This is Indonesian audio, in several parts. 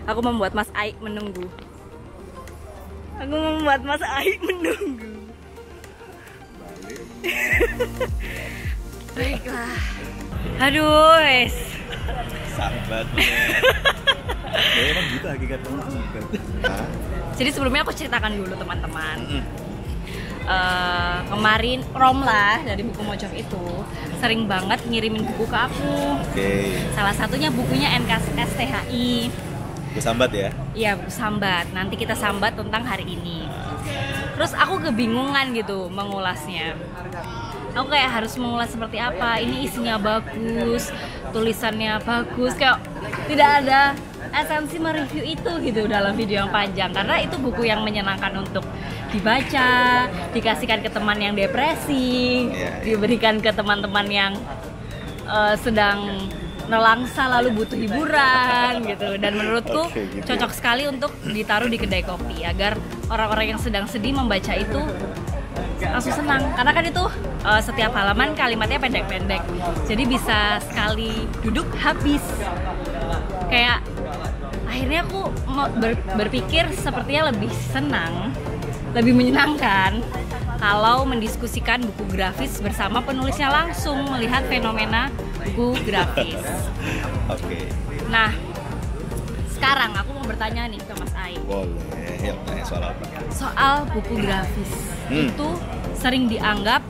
Aku membuat Mas Aik menunggu. Aku membuat Mas Aik menunggu. Baiklah. Aduh, wes. Sahabat bener. Ya emang gitu hakikatnya. Jadi sebelumnya aku ceritakan dulu teman-teman. Kemarin Romlah dari buku Mojok itu sering banget ngirimin buku ke aku. Salah satunya bukunya NKSTHI. Buku sambat ya? Iya, buku sambat. Nanti kita sambat tentang hari ini. Terus aku kebingungan gitu mengulasnya. Aku kayak harus mengulas seperti apa. Ini isinya bagus, tulisannya bagus. Kayak tidak ada esensi mereview itu gitu dalam video yang panjang. Karena itu buku yang menyenangkan untuk dibaca, dikasihkan ke teman yang depresi, diberikan ke teman-teman yang sedang nelangsa lalu butuh hiburan gitu. Dan menurutku cocok sekali untuk ditaruh di kedai kopi agar orang-orang yang sedang sedih membaca itu langsung senang. Karena kan itu setiap halaman kalimatnya pendek-pendek, jadi bisa sekali duduk habis. Kayak akhirnya aku berpikir sepertinya lebih senang, lebih menyenangkan kalau mendiskusikan buku grafis bersama penulisnya langsung melihat fenomena buku grafis. Nah, sekarang aku mau bertanya nih ke Mas Aik. Boleh, ya tanya soal apa? Soal buku grafis itu sering dianggap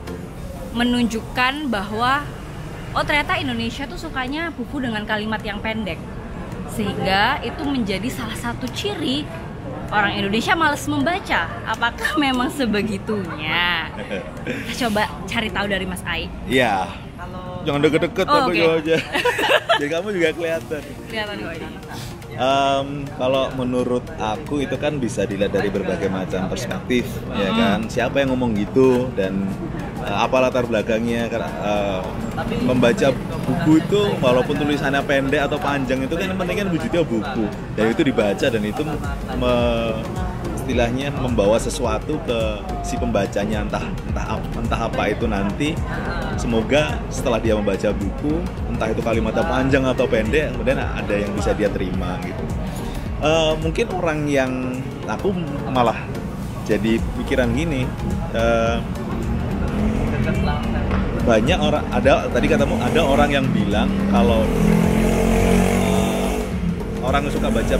menunjukkan bahwa ternyata Indonesia tuh sukanya buku dengan kalimat yang pendek, sehingga itu menjadi salah satu ciri orang Indonesia malas membaca. Apakah memang sebegitunya? Kita coba cari tahu dari Mas Aik. Iya. Jangan deket-deket aja. Jadi kamu juga kelihatan. Kelihatan kok ini. Kalau menurut aku itu kan bisa dilihat dari berbagai macam perspektif, ya kan. Siapa yang ngomong gitu dan apa latar belakangnya. Membaca buku itu walaupun tulisannya pendek atau panjang itu kan yang penting kan wujudnya buku dan itu dibaca dan itu istilahnya membawa sesuatu ke si pembacanya, entah apa itu nanti. Semoga setelah dia membaca buku, entah itu kalimatnya panjang atau pendek, kemudian ada yang bisa dia terima gitu. Mungkin orang yang aku malah jadi pikiran gini, banyak orang, tadi katamu ada orang yang bilang kalau orang yang suka baca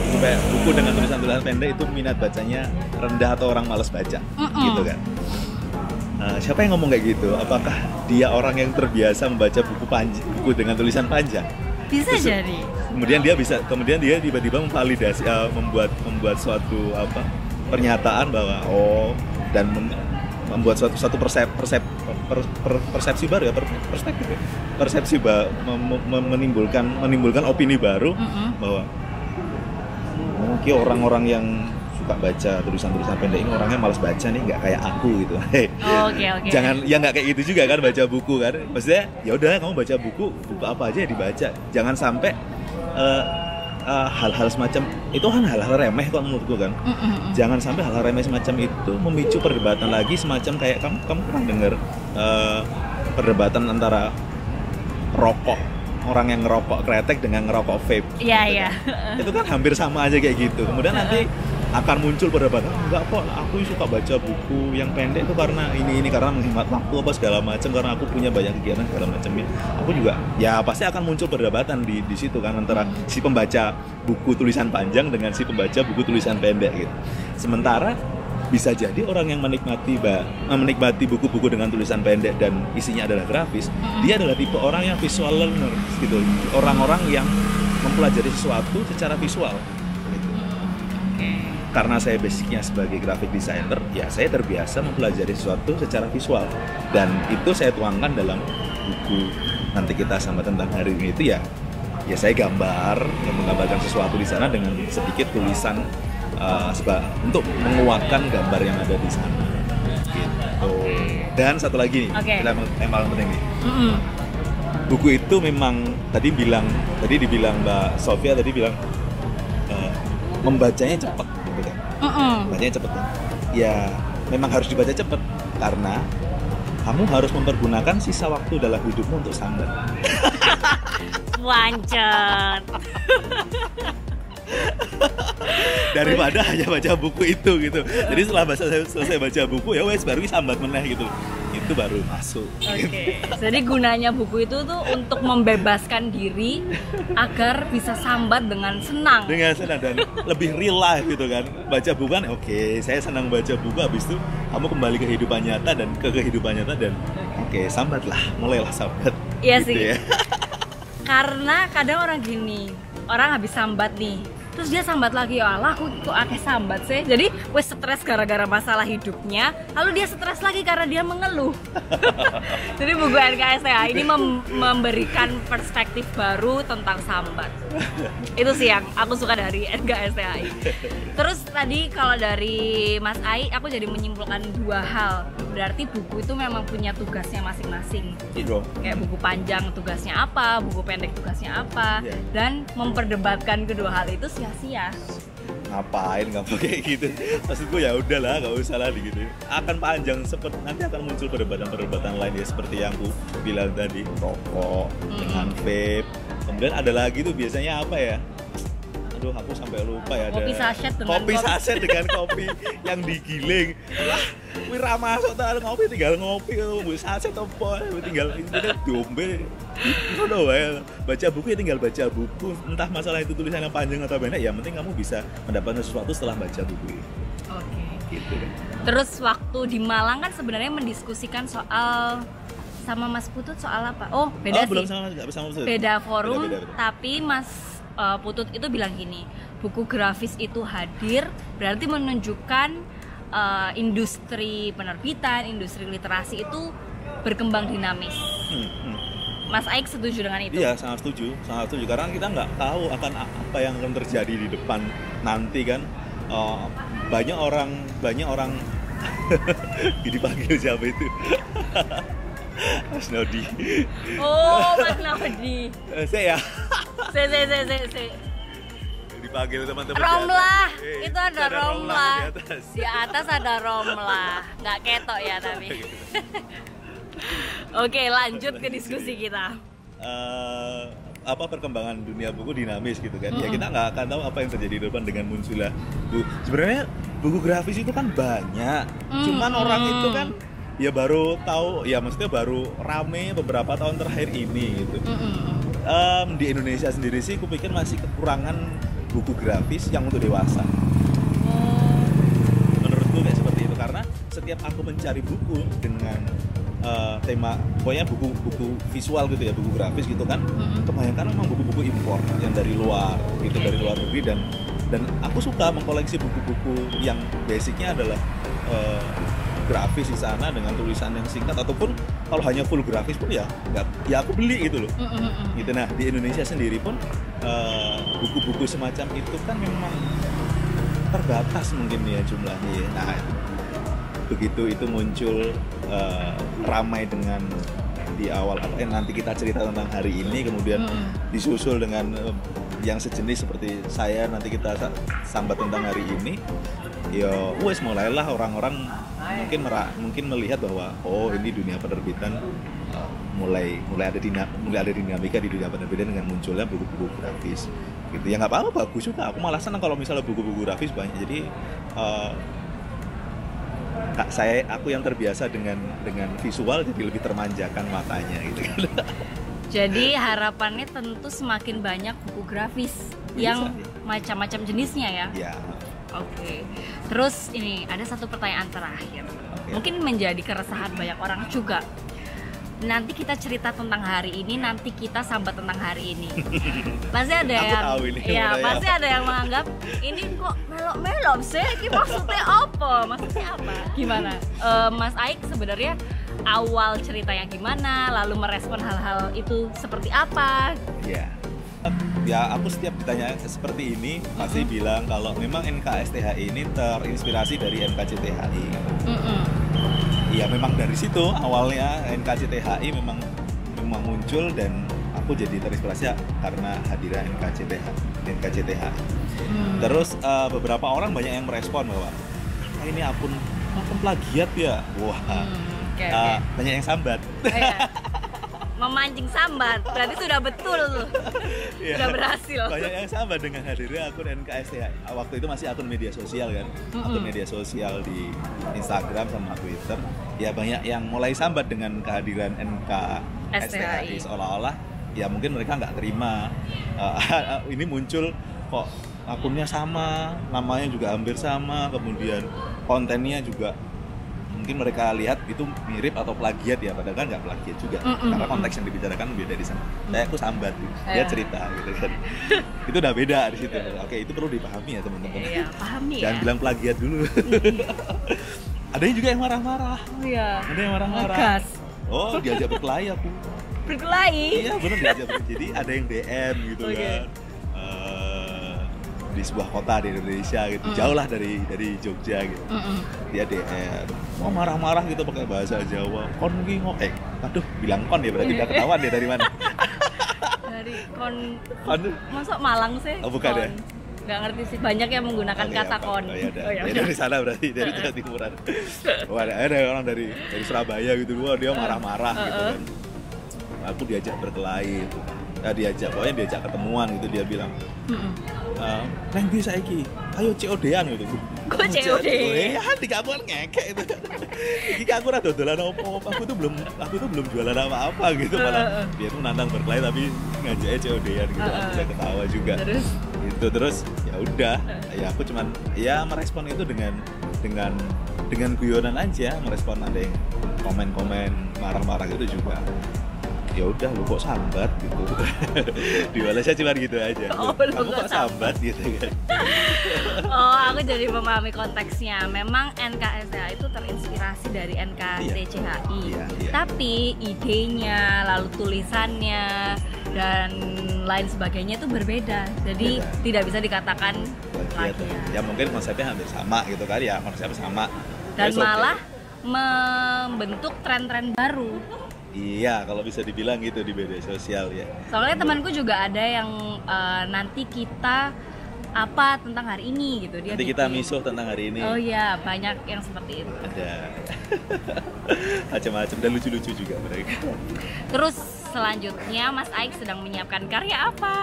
buku dengan tulisan-tulisan pendek itu minat bacanya rendah atau orang malas baca, gitu kan. Siapa yang ngomong kayak gitu? Apakah dia orang yang terbiasa membaca buku dengan tulisan panjang? Bisa jadi. Kemudian dia tiba-tiba memvalidasi, membuat suatu pernyataan bahwa dan membuat suatu persepsi baru ya, perspektif ya. Menimbulkan opini baru bahwa mungkin orang-orang yang suka baca tulisan-tulisan pendek ini orangnya malas baca nih, nggak kayak aku gitu. Jangan, ya nggak kayak gitu juga kan, baca buku kan. Maksudnya ya udah, kamu baca buku apa aja ya dibaca. Jangan sampai hal-hal semacam itu kan hal-hal remeh kok menurutku kan. Jangan sampai hal-hal remeh semacam itu memicu perdebatan lagi, semacam kayak kamu pernah dengar perdebatan antara orang yang ngerokok kretek dengan ngerokok vape. Iya. Itu kan hampir sama aja kayak gitu. Kemudian nanti akan muncul perdebatan, enggak kok, aku suka baca buku yang pendek itu karena ini karena menghemat waktu apa segala macam, karena aku punya banyak kegiatan segala macamnya. Aku juga ya pasti akan muncul perdebatan di situ kan, antara si pembaca buku tulisan panjang dengan si pembaca buku tulisan pendek gitu. Sementara bisa jadi orang yang menikmati buku-buku dengan tulisan pendek dan isinya adalah grafis, dia adalah tipe orang yang visual learner gitu, orang-orang yang mempelajari sesuatu secara visual gitu. Karena saya basicnya sebagai graphic designer, ya saya terbiasa mempelajari sesuatu secara visual, dan itu saya tuangkan dalam buku nanti kita sama tentang hari ini itu ya saya menggambarkan sesuatu di sana dengan sedikit tulisan untuk menguatkan gambar yang ada di sana gitu. Dan satu lagi nih, yang paling penting nih, buku itu memang tadi dibilang Mbak Sofia membacanya cepat gitu kan. Bacanya cepet ya memang harus dibaca cepet karena kamu harus mempergunakan sisa waktu dalam hidupmu untuk sambat. Wancet. daripada hanya baca buku itu gitu. Jadi setelah selesai baca buku ya wes baru sambat meneh gitu. Itu baru masuk. Oke. Jadi gunanya buku itu tuh untuk membebaskan diri agar bisa sambat dengan senang. Dengan senang dan lebih real life gitu kan. Baca buku kan oke, saya senang baca buku, habis itu kamu kembali ke kehidupan nyata dan ke kehidupan nyata dan oke, sambatlah, mulailah sambat. Iya gitu sih. Ya. Karena kadang orang gini, orang habis sambat nih, terus dia sambat lagi, ya Allah aku kok akeh sambat sih. Jadi wes stres gara-gara masalah hidupnya, lalu dia stres lagi karena dia mengeluh. Jadi buku NKSTHI ini memberikan perspektif baru tentang sambat. Itu sih yang aku suka dari NKSTHI. Terus tadi kalau dari Mas Ai, aku jadi menyimpulkan dua hal. Berarti buku itu memang punya tugasnya masing-masing. Gitu. Kayak buku panjang tugasnya apa, buku pendek tugasnya apa, dan memperdebatkan kedua hal itu sia-sia. Ngapain kamu kayak gitu? Maksudku ya udahlah, nggak usah lah gitu. Akan panjang, seperti nanti akan muncul perdebatan lain ya seperti yang aku bilang tadi, rokok dengan vape. Kemudian ada lagi tuh biasanya apa ya? Aduh, aku sampai lupa ya. Kopi saset dengan saset dengan kopi yang digiling. Wah, wih ramah masuk tak ngopi, tinggal ngopi kalau mau saset apa, tinggal diombe. Udah wae, baca buku ya tinggal baca buku. Entah masalah itu tulisannya panjang atau pendek, ya penting kamu bisa mendapatkan sesuatu setelah baca buku. Oke. Gitu kan. Terus waktu di Malang kan sebenarnya mendiskusikan soal sama Mas Putut soal apa? Oh, beda sih. Belum sama, nggak sama Putut. Beda forum, beda. tapi Mas Putut itu bilang gini, buku grafis itu hadir berarti menunjukkan industri penerbitan, industri literasi itu berkembang dinamis. Mas Aik setuju dengan itu? Iya, sangat setuju karena kita nggak tahu akan apa yang akan terjadi di depan nanti kan. Banyak orang dipanggil siapa itu? Mas Nodi. Oh, Mas Nodi. Saya. Dipanggil teman-teman. Romlah, itu ada Romlah. Di atas ada Romlah. Nggak ketok ya tapi. Oke, lanjut ke diskusi kita. Apa perkembangan dunia buku dinamis gitu kan? Ya kita nggak akan tahu apa yang terjadi di depan dengan munculnya buku. Sebenarnya buku grafis itu kan banyak. Cuman orang itu kan ya baru tahu, ya maksudnya baru rame beberapa tahun terakhir ini gitu. Di Indonesia sendiri sih aku pikir masih kekurangan buku grafis yang untuk dewasa. Menurutku kayak seperti itu karena setiap aku mencari buku dengan tema pokoknya buku-buku visual gitu ya, buku grafis gitu kan, kebanyakan memang buku-buku impor yang dari luar gitu, dari luar negeri dan aku suka mengkoleksi buku-buku yang basicnya adalah grafis di sana dengan tulisan yang singkat ataupun kalau hanya full grafis pun ya aku beli gitu loh. Gitu. Nah di Indonesia sendiri pun buku-buku semacam itu kan memang terbatas mungkin ya jumlahnya ya. Nah begitu itu muncul ramai dengan di awal nanti kita cerita tentang hari ini, kemudian disusul dengan yang sejenis seperti saya nanti kita sambat tentang hari ini. Ya wes mulailah orang-orang mungkin melihat bahwa oh ini dunia penerbitan mulai ada dinamika di dunia penerbitan dengan munculnya buku-buku grafis gitu. Ya nggak apa-apa, bagus juga, aku malah senang kalau misalnya buku-buku grafis banyak. Jadi aku yang terbiasa dengan visual jadi lebih termanjakan matanya gitu kan. Jadi harapannya tentu semakin banyak buku grafis yang macam-macam jenisnya ya. Ya. Oke. Terus ini ada satu pertanyaan terakhir. Mungkin menjadi keresahan banyak orang juga. Nanti kita cerita tentang hari ini, nanti kita sambat tentang hari ini. Pasti ada pasti ada yang menganggap ini kok melok-melok sih. Ini maksudnya apa? Gimana? Mas Aik sebenarnya awal ceritanya gimana, lalu merespon hal-hal itu seperti apa? Ya aku setiap ditanya seperti ini pasti bilang kalau memang NKSTHI ini terinspirasi dari NKCTHI. Ya memang dari situ awalnya NKCTHI memang muncul dan aku jadi terinspirasi karena hadirnya NKCTHI. Terus beberapa orang banyak yang merespon bahwa ini akun plagiat ya. Wah. Banyak yang sambat. memancing sambat, berarti sudah betul tuh. Iya. Sudah berhasil. Banyak yang sama dengan hadirnya akun NKSTHI. Waktu itu masih akun media sosial kan, akun media sosial di Instagram sama Twitter. Ya banyak yang mulai sambat dengan kehadiran NKSTHI, seolah-olah ya mungkin mereka nggak terima ini muncul kok akunnya sama, namanya juga hampir sama, kemudian kontennya juga mungkin mereka lihat itu mirip atau plagiat ya, padahal kan nggak plagiat juga karena konteks yang dibicarakan beda di sana. Aku sambat gitu, dia cerita gitu kan. Itu udah beda di situ. Oke, itu perlu dipahami ya teman-teman. Iya, pahami. Jangan bilang plagiat dulu. Ada yang juga yang marah-marah. Oh iya. Ada yang marah-marah. Gas. Oh, diajak berkelahi aku. Berkelahi? Iya benar, diajak berkelahi. Jadi ada yang DM gitu kan. Di sebuah kota di Indonesia gitu, jauh lah dari Jogja gitu. Dia DM, oh marah-marah gitu pakai bahasa Jawa. Kon ki aduh bilang kon ya berarti udah ketahuan dia dari mana. Dari kon. Masuk Malang sih? Oh bukan ya? Nggak ngerti sih, banyak yang menggunakan kata kon. Oh ya dari sana berarti, dari Jawa Timuran. Wah ada orang dari Surabaya gitu, dia marah-marah gitu kan. Aku diajak berkelahi itu. Pokoknya diajak ketemuan gitu, dia bilang neng bisa iki, ayo COD-an gitu. Kok COD? Ya, dikabul ngekek itu. Iki aku ora dodolan apa-apa, aku tuh belum jualan apa-apa gitu, malah dia tuh nantang berkelahi tapi ngajaknya COD-an gitu. Aku bisa ketawa juga. Terus ya udah, ya aku cuman ya merespon itu dengan guyonan aja, merespon ada yang komen-komen marah-marah gitu juga. Ya udah lu kok sambat gitu. Dibalasnya cuma gitu aja. Aku kok sambat gitu kan. Oh, aku jadi memahami konteksnya. Memang NKSTHI itu terinspirasi dari NKTCHI. Iya. Tapi idenya, lalu tulisannya dan lain sebagainya itu berbeda. Jadi tidak bisa dikatakan plagiat. Ya mungkin konsepnya hampir sama gitu kan ya, konsepnya sama. Dan malah membentuk tren-tren baru. Iya, kalau bisa dibilang gitu di media sosial ya. Soalnya temanku juga ada yang nanti kita apa tentang hari ini gitu, dia nanti kita misuh tentang hari ini. Oh iya, banyak yang seperti itu. Ada macam-macam dan lucu-lucu juga mereka. Terus selanjutnya Mas Aik sedang menyiapkan karya apa?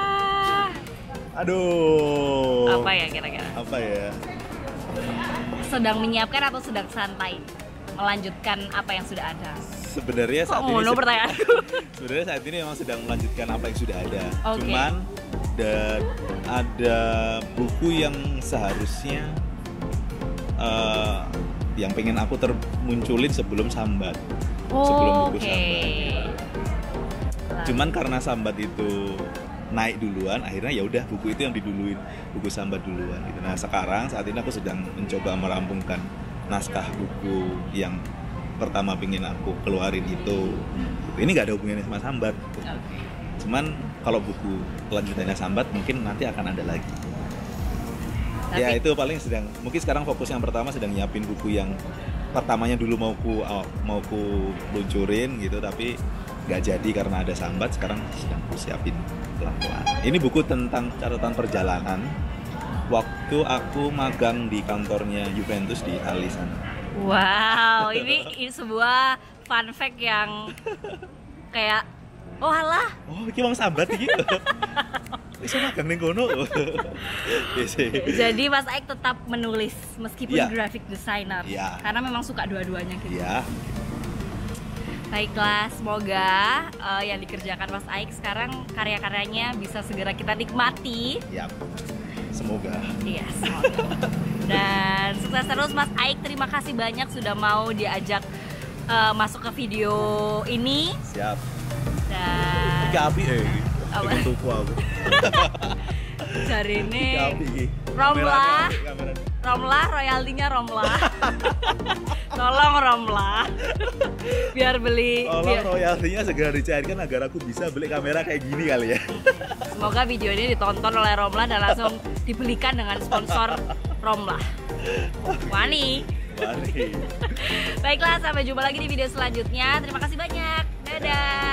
Aduh. Apa ya kira-kira? Apa ya? Sedang menyiapkan atau sedang santai melanjutkan apa yang sudah ada? Sebenarnya saat ini pertanyaanku. Sebenarnya saat ini memang sedang melanjutkan apa yang sudah ada. Okay. Cuman ada buku yang seharusnya yang pengen aku termunculin sebelum sambat. Sebelum buku sambat. Cuman karena sambat itu naik duluan, akhirnya ya udah buku itu yang diduluin, buku sambat duluan gitu. Nah, sekarang saat ini aku sedang mencoba merampungkan naskah buku yang pertama pingin aku keluarin itu. Ini nggak ada hubungannya sama sambat. Okay. Cuman kalau buku kelanjutannya sambat mungkin nanti akan ada lagi. Tapi, ya itu paling mungkin sekarang fokus yang pertama sedang nyiapin buku yang pertamanya dulu mau ku luncurin gitu, tapi nggak jadi karena ada sambat. Sekarang sedang ku siapin pelan-pelan. Ini buku tentang catatan perjalanan waktu aku magang di kantornya Juventus di Italia sana. Wow, ini sebuah fun fact yang kayak oh alah. Oh, iki wong sambat iki. Iso magang ning kono. Jadi Mas Aik tetap menulis meskipun graphic designer. Karena memang suka dua-duanya gitu. Iya. Baiklah, semoga yang dikerjakan Mas Aik sekarang karya-karyanya bisa segera kita nikmati. Yap. Semoga. Iya, semoga. Dan sukses terus Mas Aik, terima kasih banyak sudah mau diajak masuk ke video ini. Siap. Dan Gabi tuku aku. Jari ini Romlah, royaltinya Romlah. Tolong Romlah. Biar beli. Royaltinya segera dicairkan agar aku bisa beli kamera kayak gini kali ya. Semoga video ini ditonton oleh Romlah dan langsung dibelikan dengan sponsor Romlah. Wani. Baiklah, sampai jumpa lagi di video selanjutnya. Terima kasih banyak. Dadah.